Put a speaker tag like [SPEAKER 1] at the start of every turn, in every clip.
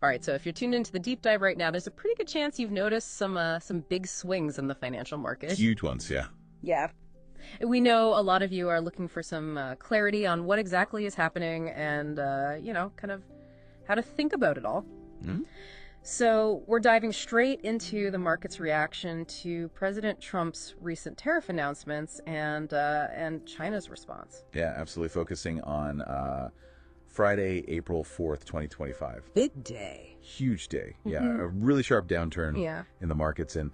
[SPEAKER 1] All right, so if you're tuned into the deep dive right now, there's a pretty good chance you've noticed some big swings in the financial market.
[SPEAKER 2] Huge ones, yeah.
[SPEAKER 1] Yeah. We know a lot of you are looking for some clarity on what exactly is happening and, kind of how to think about it all.
[SPEAKER 2] Mm-hmm.
[SPEAKER 1] So we're diving straight into the market's reaction to President Trump's recent tariff announcements and China's response.
[SPEAKER 2] Yeah, absolutely. Focusing on Friday, April 4th, 2025.
[SPEAKER 1] Big day.
[SPEAKER 2] Huge day. Yeah, a really sharp downturn in the markets. And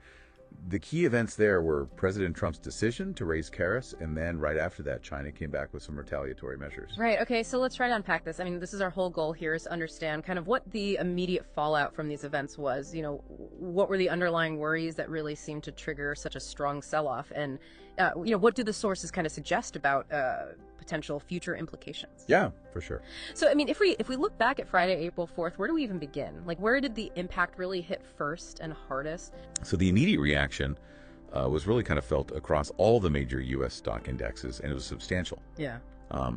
[SPEAKER 2] the key events there were President Trump's decision to raise tariffs, and then right after that, China came back with some retaliatory measures.
[SPEAKER 1] Right. Okay. So let's try to unpack this. I mean, this is our whole goal here, is to understand kind of what the immediate fallout from these events was. What were the underlying worries that really seemed to trigger such a strong sell-off, and what do the sources kind of suggest about potential future implications?
[SPEAKER 2] Yeah, for sure.
[SPEAKER 1] So, I mean, if we look back at Friday, April 4th, where do we even begin? Like, where did the impact really hit first and hardest?
[SPEAKER 2] So the immediate reaction was really kind of felt across all the major U.S. stock indexes, and it was substantial.
[SPEAKER 1] Yeah.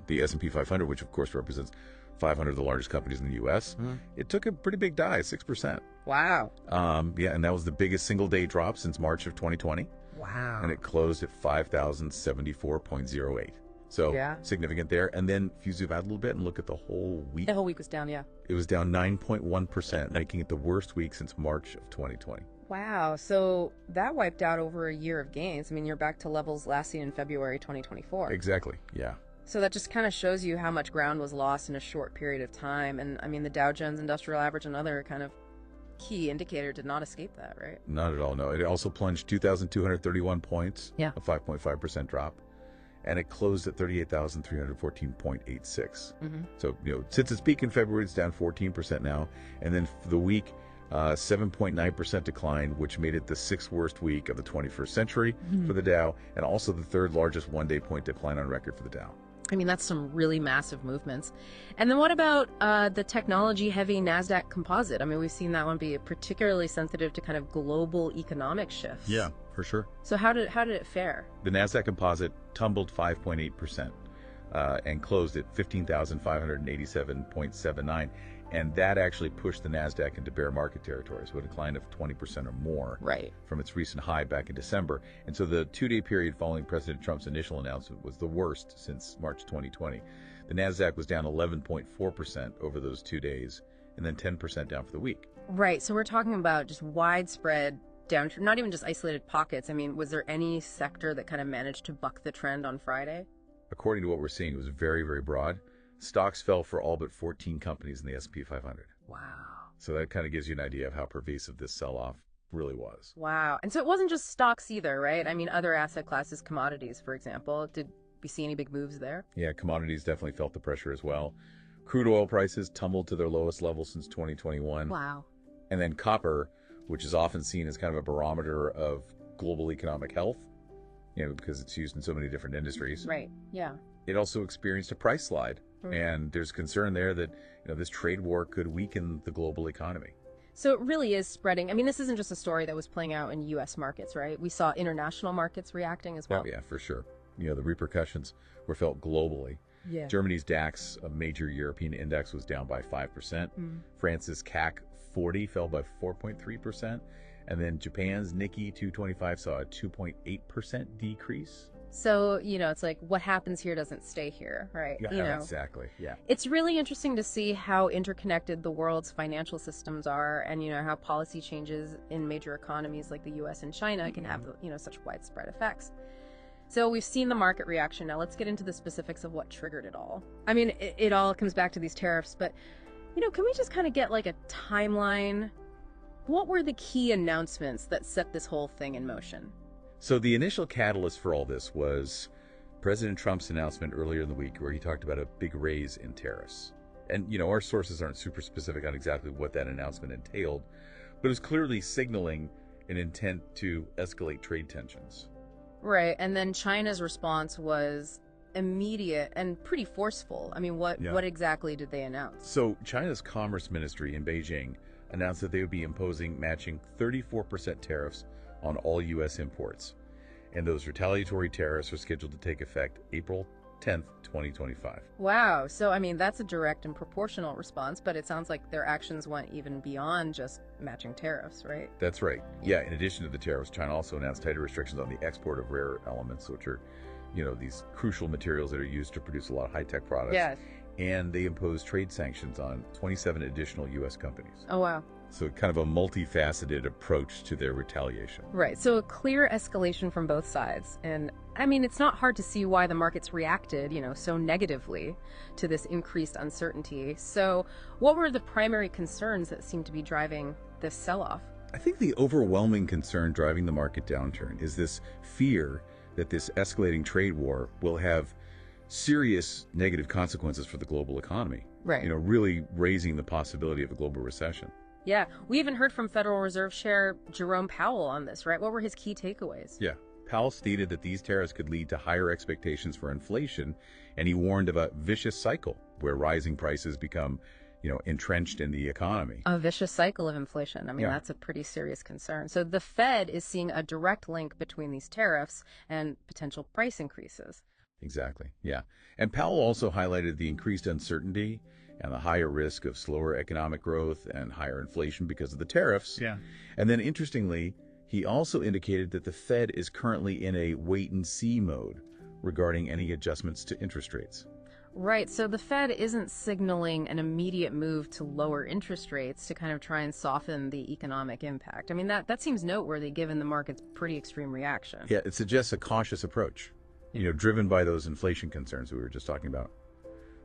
[SPEAKER 2] The S&P 500, which of course represents 500 of the largest companies in the U.S., it took a pretty big dive, 6%.
[SPEAKER 1] Wow.
[SPEAKER 2] And that was the biggest single-day drop since March of 2020.
[SPEAKER 1] Wow.
[SPEAKER 2] And it closed at 5,074.08. So significant there. And then if you zoom out a little bit and look at the whole week.
[SPEAKER 1] The whole week was down, yeah.
[SPEAKER 2] It was down 9.1%, making it the worst week since March of 2020.
[SPEAKER 1] Wow. So that wiped out over a year of gains. I mean, you're back to levels last seen in February 2024.
[SPEAKER 2] Exactly, yeah.
[SPEAKER 1] So that just kind of shows you how much ground was lost in a short period of time. And I mean, the Dow Jones Industrial Average, another kind of key indicator, did not escape that, right?
[SPEAKER 2] Not at all, no. It also plunged 2,231 points, a 5.5% drop. And it closed at 38,314.86. So, since its peak in February, it's down 14% now. And then for the week, 7.9% decline, which made it the sixth worst week of the 21st century for the Dow, and also the third largest one-day point decline on record for the Dow.
[SPEAKER 1] I mean, that's some really massive movements. And then what about the technology-heavy Nasdaq composite? I mean, we've seen that one be particularly sensitive to kind of global economic shifts.
[SPEAKER 2] Yeah, for sure.
[SPEAKER 1] So how did it fare?
[SPEAKER 2] The Nasdaq composite tumbled 5.8% and closed at 15,587.79. And that actually pushed the Nasdaq into bear market territory, so a decline of 20% or more from its recent high back in December. And so the two-day period following President Trump's initial announcement was the worst since March 2020. The Nasdaq was down 11.4% over those 2 days, and then 10% down for the week.
[SPEAKER 1] Right. So we're talking about just widespread downturn, not even just isolated pockets. I mean, was there any sector that kind of managed to buck the trend on Friday?
[SPEAKER 2] According to what we're seeing, it was very, very broad. Stocks fell for all but 14 companies in the S&P 500.
[SPEAKER 1] Wow.
[SPEAKER 2] So that kind of gives you an idea of how pervasive this sell-off really was.
[SPEAKER 1] Wow. And so it wasn't just stocks either, right? I mean, other asset classes, commodities, for example. Did we see any big moves there?
[SPEAKER 2] Yeah, commodities definitely felt the pressure as well. Crude oil prices tumbled to their lowest level since 2021.
[SPEAKER 1] Wow.
[SPEAKER 2] And then copper, which is often seen as kind of a barometer of global economic health, because it's used in so many different industries.
[SPEAKER 1] Right, yeah.
[SPEAKER 2] It also experienced a price slide. And there's concern there that this trade war could weaken the global economy.
[SPEAKER 1] So it really is spreading. I mean, this isn't just a story that was playing out in U.S. markets, right? We saw international markets reacting as well.
[SPEAKER 2] Oh, yeah, for sure. The repercussions were felt globally.
[SPEAKER 1] Yeah.
[SPEAKER 2] Germany's DAX, a major European index, was down by 5%. France's CAC 40 fell by 4.3%. And then Japan's Nikkei 225 saw a 2.8% decrease.
[SPEAKER 1] So, it's like what happens here doesn't stay here, right?
[SPEAKER 2] Yeah, exactly. Yeah.
[SPEAKER 1] It's really interesting to see how interconnected the world's financial systems are, and, how policy changes in major economies like the U.S. and China can have, such widespread effects. So we've seen the market reaction. Now let's get into the specifics of what triggered it all. I mean, it all comes back to these tariffs, but, can we just kind of get like a timeline? What were the key announcements that set this whole thing in motion?
[SPEAKER 2] So the initial catalyst for all this was President Trump's announcement earlier in the week where he talked about a big raise in tariffs. And, our sources aren't super specific on exactly what that announcement entailed, but it was clearly signaling an intent to escalate trade tensions.
[SPEAKER 1] Right. And then China's response was immediate and pretty forceful. I mean, what exactly did they announce?
[SPEAKER 2] So China's Commerce Ministry in Beijing announced that they would be imposing matching 34% tariffs on all U.S. imports. And those retaliatory tariffs are scheduled to take effect April 10th, 2025.
[SPEAKER 1] Wow. So, I mean, that's a direct and proportional response, but it sounds like their actions went even beyond just matching tariffs, right?
[SPEAKER 2] That's right. Yeah, in addition to the tariffs, China also announced tighter restrictions on the export of rare elements, which are, these crucial materials that are used to produce a lot of high-tech products.
[SPEAKER 1] Yes.
[SPEAKER 2] And they imposed trade sanctions on 27 additional U.S. companies.
[SPEAKER 1] Oh, wow.
[SPEAKER 2] So kind of a multifaceted approach to their retaliation.
[SPEAKER 1] Right. So a clear escalation from both sides. And I mean, it's not hard to see why the markets reacted, so negatively to this increased uncertainty. So what were the primary concerns that seemed to be driving this sell-off?
[SPEAKER 2] I think the overwhelming concern driving the market downturn is this fear that this escalating trade war will have serious negative consequences for the global economy.
[SPEAKER 1] Right.
[SPEAKER 2] Really raising the possibility of a global recession.
[SPEAKER 1] Yeah. We even heard from Federal Reserve Chair Jerome Powell on this, right? What were his key takeaways?
[SPEAKER 2] Yeah. Powell stated that these tariffs could lead to higher expectations for inflation, and he warned of a vicious cycle where rising prices become, entrenched in the economy.
[SPEAKER 1] A vicious cycle of inflation. I mean, that's a pretty serious concern. So the Fed is seeing a direct link between these tariffs and potential price increases.
[SPEAKER 2] Exactly. Yeah. And Powell also highlighted the increased uncertainty and the higher risk of slower economic growth and higher inflation because of the tariffs.
[SPEAKER 3] Yeah.
[SPEAKER 2] And then interestingly, he also indicated that the Fed is currently in a wait-and-see mode regarding any adjustments to interest rates.
[SPEAKER 1] Right. So the Fed isn't signaling an immediate move to lower interest rates to kind of try and soften the economic impact. I mean, that seems noteworthy given the market's pretty extreme reaction.
[SPEAKER 2] Yeah, it suggests a cautious approach, driven by those inflation concerns we were just talking about.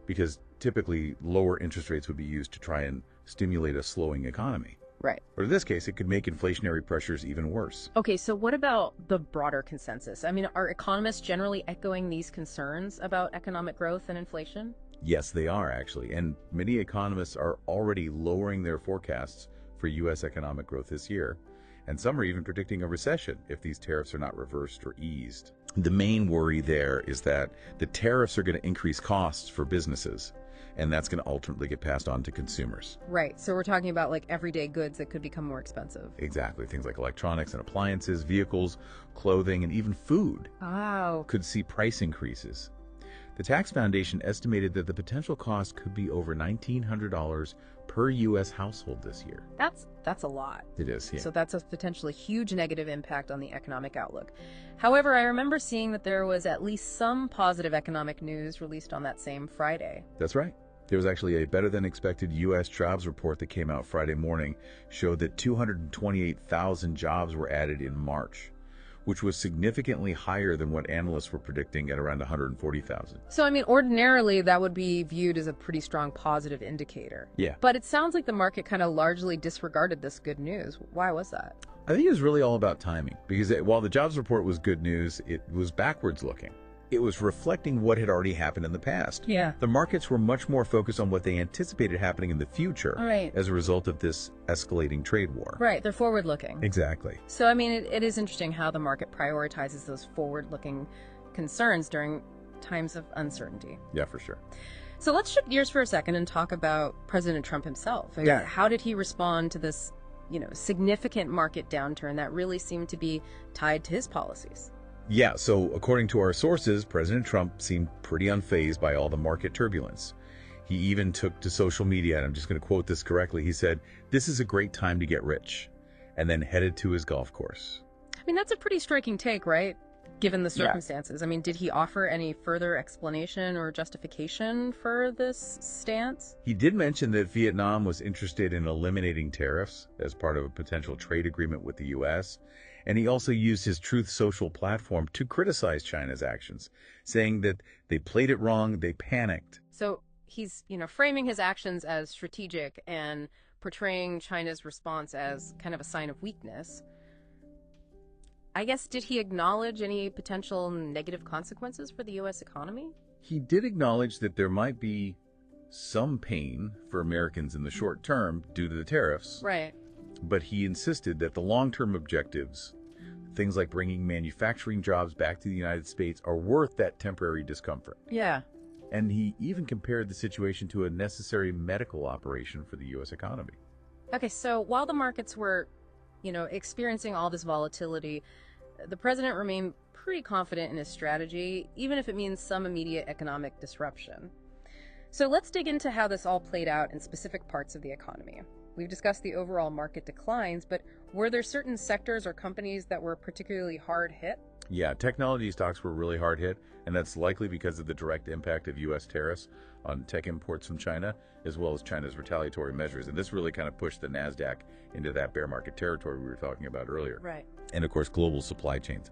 [SPEAKER 2] Because typically lower interest rates would be used to try and stimulate a slowing economy.
[SPEAKER 1] Right.
[SPEAKER 2] But in this case, it could make inflationary pressures even worse.
[SPEAKER 1] Okay, so what about the broader consensus? I mean, are economists generally echoing these concerns about economic growth and inflation?
[SPEAKER 2] Yes, they are actually. And many economists are already lowering their forecasts for U.S. economic growth this year. And some are even predicting a recession if these tariffs are not reversed or eased. The main worry there is that the tariffs are going to increase costs for businesses, and that's going to ultimately get passed on to consumers.
[SPEAKER 1] Right. So we're talking about like everyday goods that could become more expensive.
[SPEAKER 2] Exactly. Things like electronics and appliances, vehicles, clothing, and even food could see price increases. The Tax Foundation estimated that the potential cost could be over $1,900 per U.S. household this year.
[SPEAKER 1] That's a lot.
[SPEAKER 2] It is, yeah.
[SPEAKER 1] So that's a potentially huge negative impact on the economic outlook. However, I remember seeing that there was at least some positive economic news released on that same Friday.
[SPEAKER 2] That's right. There was actually a better-than-expected U.S. jobs report that came out Friday morning, showed that 228,000 jobs were added in March, which was significantly higher than what analysts were predicting at around 140,000.
[SPEAKER 1] So, I mean, ordinarily that would be viewed as a pretty strong positive indicator.
[SPEAKER 2] Yeah.
[SPEAKER 1] But it sounds like the market kind of largely disregarded this good news. Why was that?
[SPEAKER 2] I think it was really all about timing, because while the jobs report was good news, it was backwards looking. It was reflecting what had already happened in the past.
[SPEAKER 1] Yeah.
[SPEAKER 2] The markets were much more focused on what they anticipated happening in the future
[SPEAKER 1] Right.
[SPEAKER 2] as a result of this escalating trade war.
[SPEAKER 1] Right, they're forward-looking.
[SPEAKER 2] Exactly.
[SPEAKER 1] So, I mean, it is interesting how the market prioritizes those forward-looking concerns during times of uncertainty.
[SPEAKER 2] Yeah, for sure.
[SPEAKER 1] So let's shift gears for a second and talk about President Trump himself.
[SPEAKER 2] Yeah.
[SPEAKER 1] How did he respond to this, significant market downturn that really seemed to be tied to his policies?
[SPEAKER 2] Yeah, so according to our sources, President Trump seemed pretty unfazed by all the market turbulence. He even took to social media, and I'm just going to quote this correctly. He said, "This is a great time to get rich," and then headed to his golf course.
[SPEAKER 1] I mean, that's a pretty striking take, right? Given the circumstances. Yeah. I mean, did he offer any further explanation or justification for this stance?
[SPEAKER 2] He did mention that Vietnam was interested in eliminating tariffs as part of a potential trade agreement with the U.S., and he also used his Truth Social platform to criticize China's actions, saying that they played it wrong, they panicked.
[SPEAKER 1] So he's, framing his actions as strategic and portraying China's response as kind of a sign of weakness. I guess, did he acknowledge any potential negative consequences for the U.S. economy?
[SPEAKER 2] He did acknowledge that there might be some pain for Americans in the short term due to the tariffs.
[SPEAKER 1] Right.
[SPEAKER 2] But he insisted that the long-term objectives, things like bringing manufacturing jobs back to the United States, are worth that temporary discomfort.
[SPEAKER 1] Yeah.
[SPEAKER 2] And he even compared the situation to a necessary medical operation for the U.S. economy.
[SPEAKER 1] Okay, so while the markets were, experiencing all this volatility, the president remained pretty confident in his strategy, even if it means some immediate economic disruption. So let's dig into how this all played out in specific parts of the economy. We've discussed the overall market declines, but were there certain sectors or companies that were particularly hard hit?
[SPEAKER 2] Yeah, technology stocks were really hard hit, and that's likely because of the direct impact of U.S. tariffs on tech imports from China, as well as China's retaliatory measures. And this really kind of pushed the Nasdaq into that bear market territory we were talking about earlier.
[SPEAKER 1] Right.
[SPEAKER 2] And of course, global supply chains.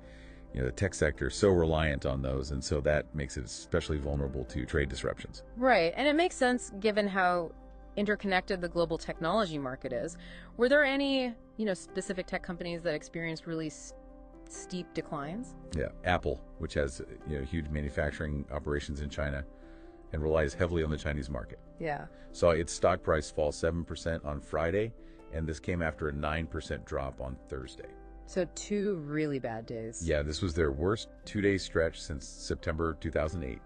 [SPEAKER 2] The tech sector is so reliant on those, and so that makes it especially vulnerable to trade disruptions.
[SPEAKER 1] Right, and it makes sense given how interconnected the global technology market is. Were there any, specific tech companies that experienced really steep declines?
[SPEAKER 2] Yeah, Apple, which has huge manufacturing operations in China and relies heavily on the Chinese market.
[SPEAKER 1] Yeah.
[SPEAKER 2] Saw its stock price fall 7% on Friday, and this came after a 9% drop on Thursday.
[SPEAKER 1] So 2 really bad days.
[SPEAKER 2] Yeah, this was their worst 2-day stretch since September 2008,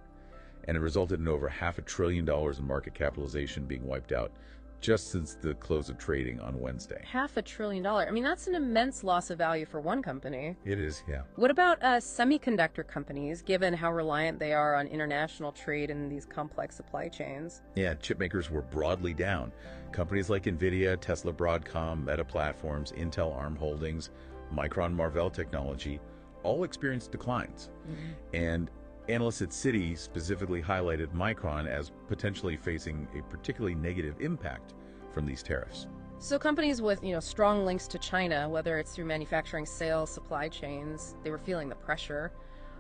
[SPEAKER 2] and it resulted in over $500 billion in market capitalization being wiped out just since the close of trading on Wednesday.
[SPEAKER 1] $500 billion. I mean, that's an immense loss of value for one company.
[SPEAKER 2] It is, yeah.
[SPEAKER 1] What about semiconductor companies, given how reliant they are on international trade and these complex supply chains?
[SPEAKER 2] Yeah, chip makers were broadly down. Companies like NVIDIA, Tesla Broadcom, Meta Platforms, Intel Arm Holdings, Micron Marvell Technology all experienced declines. Mm-hmm. And analysts at Citi specifically highlighted Micron as potentially facing a particularly negative impact from these tariffs.
[SPEAKER 1] So companies with, strong links to China, whether it's through manufacturing, sales, supply chains, they were feeling the pressure.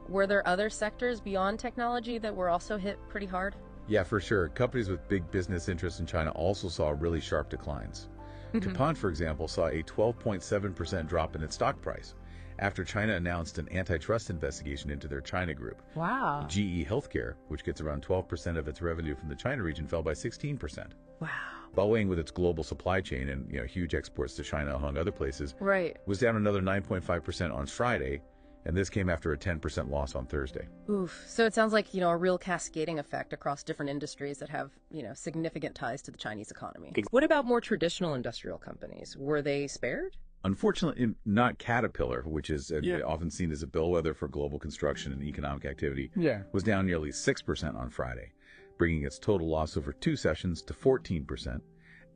[SPEAKER 1] Were there other sectors beyond technology that were also hit pretty hard?
[SPEAKER 2] Yeah, for sure. Companies with big business interests in China also saw really sharp declines. Mm-hmm. DuPont, for example, saw a 12.7% drop in its stock price after China announced an antitrust investigation into their China group.
[SPEAKER 1] Wow.
[SPEAKER 2] GE Healthcare, which gets around 12% of its revenue from the China region, fell by 16%.
[SPEAKER 1] Wow.
[SPEAKER 2] Boeing, with its global supply chain and huge exports to China among other places,
[SPEAKER 1] right,
[SPEAKER 2] was down another 9.5% on Friday, and this came after a 10% loss on Thursday.
[SPEAKER 1] Oof. So it sounds like, a real cascading effect across different industries that have, significant ties to the Chinese economy. What about more traditional industrial companies? Were they spared?
[SPEAKER 2] Unfortunately, not Caterpillar, which is often seen as a bellwether for global construction and economic activity, was down nearly 6% on Friday, bringing its total loss over 2 sessions to 14%.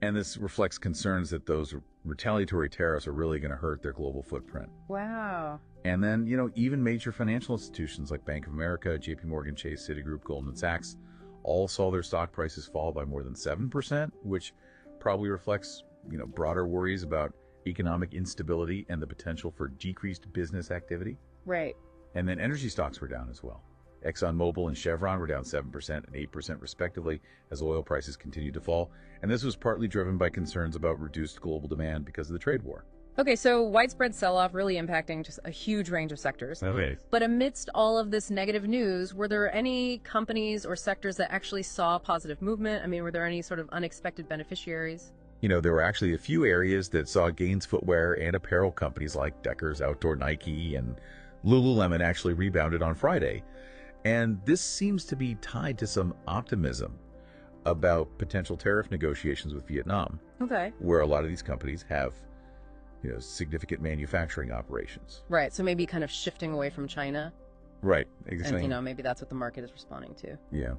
[SPEAKER 2] And this reflects concerns that those retaliatory tariffs are really going to hurt their global footprint.
[SPEAKER 1] Wow.
[SPEAKER 2] And then, even major financial institutions like Bank of America, JP Morgan Chase, Citigroup, Goldman Sachs, all saw their stock prices fall by more than 7%, which probably reflects, broader worries about economic instability and the potential for decreased business activity.
[SPEAKER 1] Right.
[SPEAKER 2] And then energy stocks were down as well. ExxonMobil and Chevron were down 7% and 8% respectively as oil prices continued to fall. And this was partly driven by concerns about reduced global demand because of the trade war.
[SPEAKER 1] Okay, so widespread sell-off really impacting just a huge range of sectors.
[SPEAKER 2] Okay.
[SPEAKER 1] But amidst all of this negative news, were there any companies or sectors that actually saw positive movement? I mean, were there any sort of unexpected beneficiaries?
[SPEAKER 2] There were actually a few areas that saw gains. Footwear and apparel companies like Deckers, Outdoor, Nike, and Lululemon actually rebounded on Friday. And this seems to be tied to some optimism about potential tariff negotiations with Vietnam.
[SPEAKER 1] Okay.
[SPEAKER 2] Where a lot of these companies have, significant manufacturing operations.
[SPEAKER 1] Right. So maybe kind of shifting away from China.
[SPEAKER 2] Right. Exactly.
[SPEAKER 1] And, maybe that's what the market is responding to.
[SPEAKER 2] Yeah.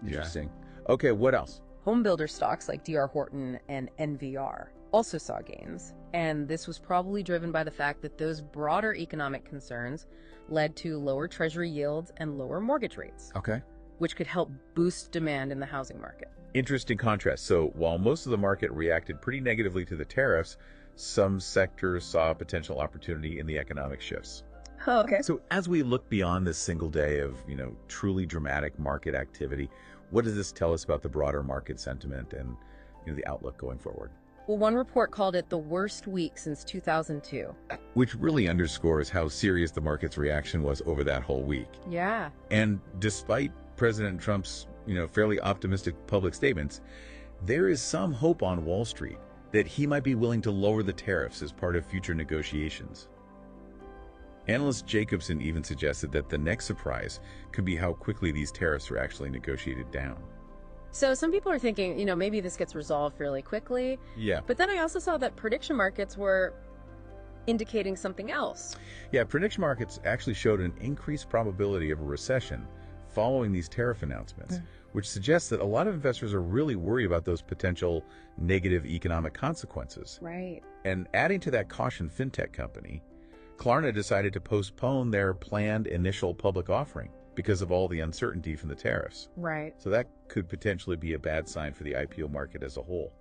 [SPEAKER 2] Interesting. Yeah. Okay. What else?
[SPEAKER 1] Home builder stocks like D.R. Horton and NVR also saw gains, and this was probably driven by the fact that those broader economic concerns led to lower treasury yields and lower mortgage rates.
[SPEAKER 2] Okay.
[SPEAKER 1] Which could help boost demand in the housing market.
[SPEAKER 2] Interesting contrast. So while most of the market reacted pretty negatively to the tariffs, some sectors saw potential opportunity in the economic shifts.
[SPEAKER 1] Oh, okay.
[SPEAKER 2] So as we look beyond this single day of, truly dramatic market activity, what does this tell us about the broader market sentiment and, the outlook going forward?
[SPEAKER 1] Well, one report called it the worst week since 2002.
[SPEAKER 2] Which really underscores how serious the market's reaction was over that whole week.
[SPEAKER 1] Yeah.
[SPEAKER 2] And despite President Trump's, fairly optimistic public statements, there is some hope on Wall Street that he might be willing to lower the tariffs as part of future negotiations. Analyst Jacobson even suggested that the next surprise could be how quickly these tariffs are actually negotiated down.
[SPEAKER 1] So some people are thinking, maybe this gets resolved fairly quickly.
[SPEAKER 2] Yeah.
[SPEAKER 1] But then I also saw that prediction markets were indicating something else.
[SPEAKER 2] Yeah, prediction markets actually showed an increased probability of a recession following these tariff announcements, which suggests that a lot of investors are really worried about those potential negative economic consequences.
[SPEAKER 1] Right.
[SPEAKER 2] And adding to that caution, fintech company Klarna decided to postpone their planned initial public offering because of all the uncertainty from the tariffs.
[SPEAKER 1] Right.
[SPEAKER 2] So that could potentially be a bad sign for the IPO market as a whole.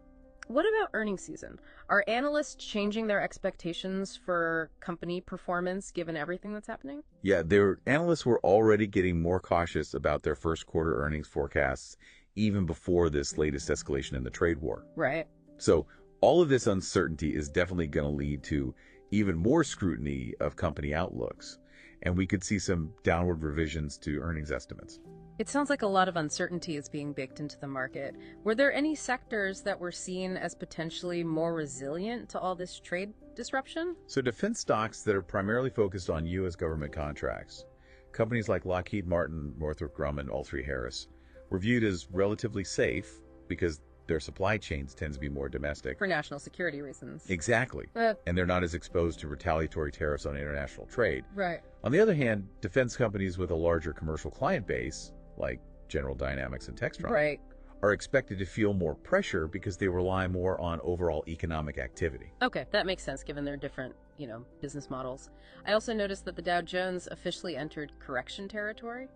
[SPEAKER 1] What about earnings season? Are analysts changing their expectations for company performance given everything that's happening?
[SPEAKER 2] Yeah, their analysts were already getting more cautious about their first quarter earnings forecasts even before this latest escalation in the trade war.
[SPEAKER 1] Right.
[SPEAKER 2] So all of this uncertainty is definitely going to lead to even more scrutiny of company outlooks, and we could see some downward revisions to earnings estimates.
[SPEAKER 1] It sounds like a lot of uncertainty is being baked into the market. Were there any sectors that were seen as potentially more resilient to all this trade disruption?
[SPEAKER 2] So defense stocks that are primarily focused on U.S. government contracts, companies like Lockheed Martin, Northrop Grumman, L3Harris, were viewed as relatively safe because their supply chains tend to be more domestic.
[SPEAKER 1] For national security reasons.
[SPEAKER 2] Exactly. And they're not as exposed to retaliatory tariffs on international trade.
[SPEAKER 1] Right.
[SPEAKER 2] On the other hand, defense companies with a larger commercial client base, like General Dynamics and Textron,
[SPEAKER 1] Right.
[SPEAKER 2] are expected to feel more pressure because they rely more on overall economic activity.
[SPEAKER 1] Okay, that makes sense given their different, business models. I also noticed that the Dow Jones officially entered correction territory.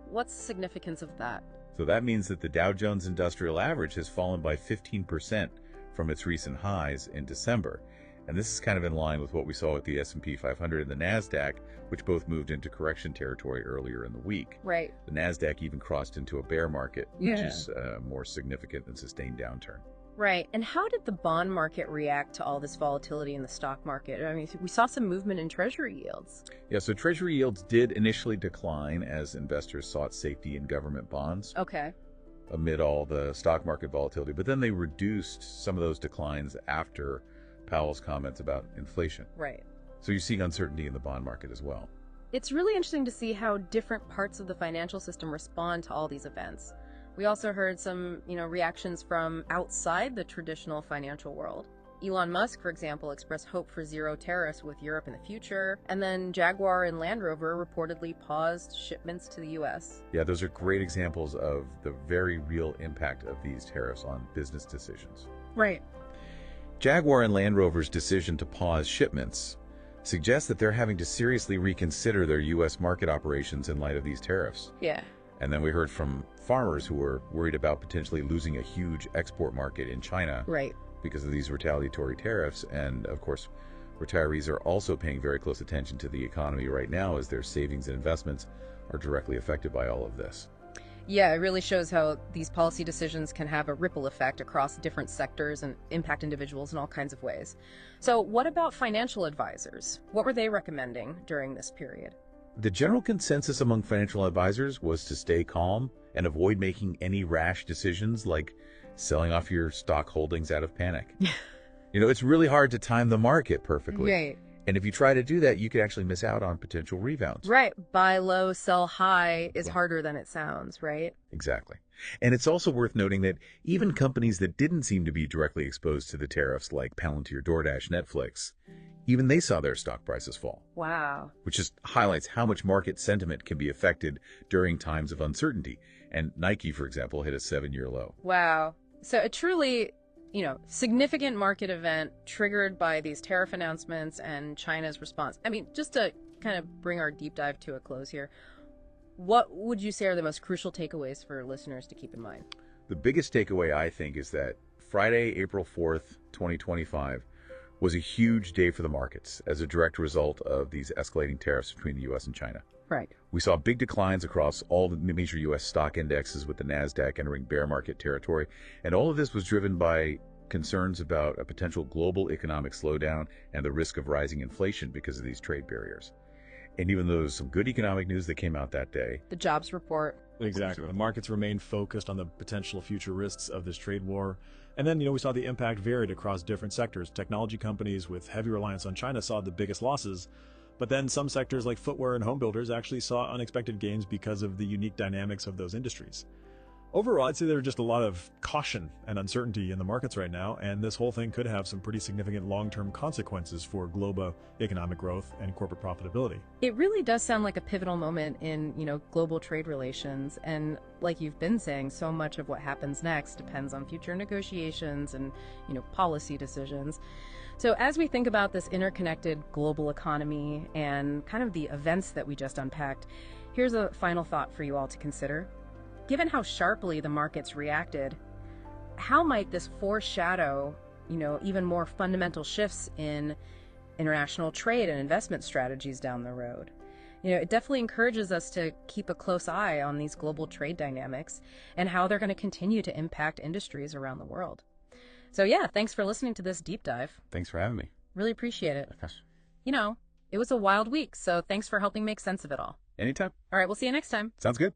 [SPEAKER 1] What's the significance of that?
[SPEAKER 2] So that means that the Dow Jones Industrial Average has fallen by 15% from its recent highs in December. And this is kind of in line with what we saw with the S&P 500 and the Nasdaq, which both moved into correction territory earlier in the week.
[SPEAKER 1] Right.
[SPEAKER 2] The Nasdaq even crossed into a bear market, which is a more significant and sustained downturn.
[SPEAKER 1] Right. And how did the bond market react to all this volatility in the stock market? I mean, we saw some movement in Treasury yields.
[SPEAKER 2] Yeah, so Treasury yields did initially decline as investors sought safety in government bonds.
[SPEAKER 1] Okay.
[SPEAKER 2] Amid all the stock market volatility. But then they reduced some of those declines after Powell's comments about inflation.
[SPEAKER 1] Right.
[SPEAKER 2] So you're seeing uncertainty in the bond market as well.
[SPEAKER 1] It's really interesting to see how different parts of the financial system respond to all these events. We also heard some, reactions from outside the traditional financial world. Elon Musk, for example, expressed hope for zero tariffs with Europe in the future. And then Jaguar and Land Rover reportedly paused shipments to the U.S.
[SPEAKER 2] Yeah, those are great examples of the very real impact of these tariffs on business decisions.
[SPEAKER 1] Right.
[SPEAKER 2] Jaguar and Land Rover's decision to pause shipments suggests that they're having to seriously reconsider their U.S. market operations in light of these tariffs.
[SPEAKER 1] Yeah.
[SPEAKER 2] And then we heard from farmers who were worried about potentially losing a huge export market in China.
[SPEAKER 1] Right.
[SPEAKER 2] Because of these retaliatory tariffs. And of course, retirees are also paying very close attention to the economy right now as their savings and investments are directly affected by all of this.
[SPEAKER 1] Yeah, it really shows how these policy decisions can have a ripple effect across different sectors and impact individuals in all kinds of ways. So what about financial advisors? What were they recommending during this period?
[SPEAKER 2] The general consensus among financial advisors was to stay calm and avoid making any rash decisions like selling off your stock holdings out of panic. It's really hard to time the market perfectly.
[SPEAKER 1] Right.
[SPEAKER 2] And if you try to do that, you could actually miss out on potential rebounds.
[SPEAKER 1] Right. Buy low, sell high is harder than it sounds, right?
[SPEAKER 2] Exactly. And it's also worth noting that even companies that didn't seem to be directly exposed to the tariffs, like Palantir, DoorDash, Netflix, even they saw their stock prices fall.
[SPEAKER 1] Wow.
[SPEAKER 2] Which just highlights how much market sentiment can be affected during times of uncertainty. And Nike, for example, hit a 7-year low.
[SPEAKER 1] Wow. So a truly, significant market event triggered by these tariff announcements and China's response. I mean, just to kind of bring our deep dive to a close here, what would you say are the most crucial takeaways for listeners to keep in mind?
[SPEAKER 2] The biggest takeaway, I think, is that Friday, April 4th, 2025, was a huge day for the markets as a direct result of these escalating tariffs between the U.S. and China.
[SPEAKER 1] Right.
[SPEAKER 2] We saw big declines across all the major U.S. stock indexes with the Nasdaq entering bear market territory. And all of this was driven by concerns about a potential global economic slowdown and the risk of rising inflation because of these trade barriers. And even though there was some good economic news that came out that day.
[SPEAKER 1] The jobs report.
[SPEAKER 3] Exactly. The markets remained focused on the potential future risks of this trade war. And then, we saw the impact varied across different sectors. Technology companies with heavy reliance on China saw the biggest losses. But then some sectors like footwear and home builders actually saw unexpected gains because of the unique dynamics of those industries. Overall, I'd say there's just a lot of caution and uncertainty in the markets right now, and this whole thing could have some pretty significant long-term consequences for global economic growth and corporate profitability.
[SPEAKER 1] It really does sound like a pivotal moment in, global trade relations, and like you've been saying, so much of what happens next depends on future negotiations and, policy decisions. So as we think about this interconnected global economy and kind of the events that we just unpacked, here's a final thought for you all to consider. Given how sharply the markets reacted, how might this foreshadow, even more fundamental shifts in international trade and investment strategies down the road? It definitely encourages us to keep a close eye on these global trade dynamics and how they're going to continue to impact industries around the world. So yeah, thanks for listening to this deep dive.
[SPEAKER 2] Thanks for having me.
[SPEAKER 1] Really appreciate it.
[SPEAKER 2] Gosh.
[SPEAKER 1] It was a wild week, so thanks for helping make sense of it all.
[SPEAKER 2] Anytime.
[SPEAKER 1] All right, we'll see you next time.
[SPEAKER 2] Sounds good.